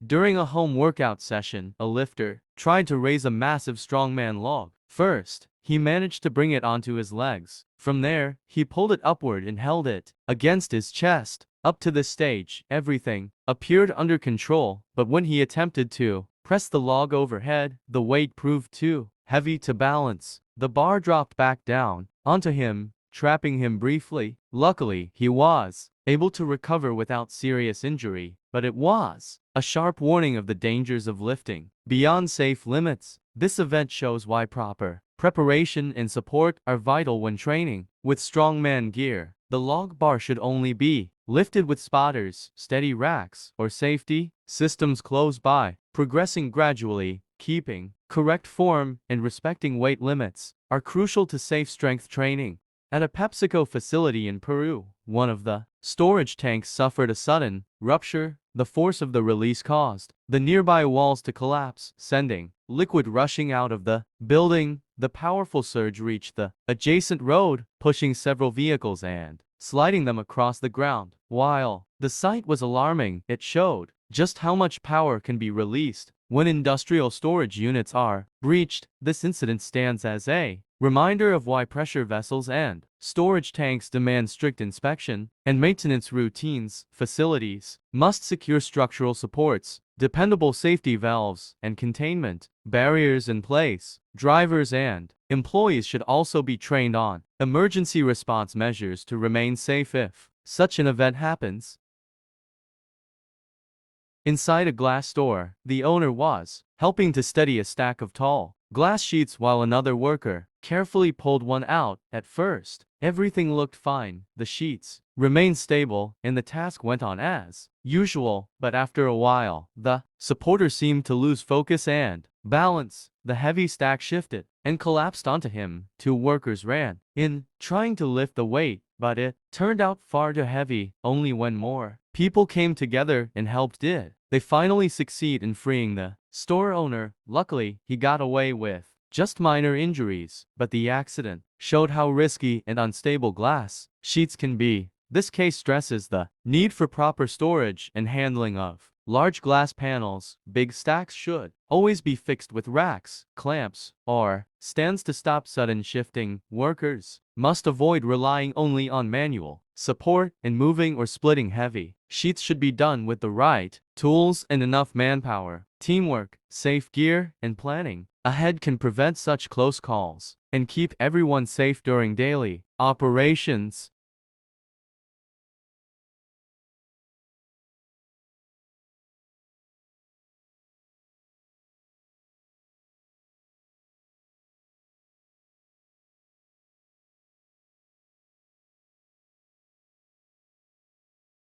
During a home workout session, a lifter tried to raise a massive strongman log. First, he managed to bring it onto his legs. From there, he pulled it upward and held it against his chest. Up to this stage, everything appeared under control, but when he attempted to press the log overhead, the weight proved too heavy to balance. The bar dropped back down onto him, trapping him briefly. Luckily, he was able to recover without serious injury, but it was a sharp warning of the dangers of lifting beyond safe limits. This event shows why proper preparation and support are vital when training. With strongman gear, the log bar should only be lifted with spotters, steady racks, or safety systems close by. Progressing gradually, keeping correct form, and respecting weight limits are crucial to safe strength training. At a PepsiCo facility in Peru, one of the storage tanks suffered a sudden rupture. The force of the release caused the nearby walls to collapse, sending liquid rushing out of the building. The powerful surge reached the adjacent road, pushing several vehicles and sliding them across the ground. While the sight was alarming, it showed just how much power can be released when industrial storage units are breached. This incident stands as a reminder of why pressure vessels and storage tanks demand strict inspection and maintenance routines. Facilities must secure structural supports, dependable safety valves, and containment barriers in place. Drivers and employees should also be trained on emergency response measures to remain safe if such an event happens. Inside a glass store, the owner was helping to steady a stack of tall glass sheets while another worker carefully pulled one out. At first, everything looked fine. The sheets remained stable, and the task went on as usual. But after a while, the supporter seemed to lose focus and balance. The heavy stack shifted and collapsed onto him. Two workers ran in, trying to lift the weight, but it turned out far too heavy. Only when more people came together and helped did they finally succeed in freeing the store owner. Luckily, he got away with just minor injuries, but the accident showed how risky and unstable glass sheets can be. This case stresses the need for proper storage and handling of large glass panels. Big stacks should always be fixed with racks, clamps, or stands to stop sudden shifting. Workers must avoid relying only on manual support, and moving or splitting heavy sheets should be done with the right tools and enough manpower. Teamwork, safe gear, and planning ahead can prevent such close calls and keep everyone safe during daily operations.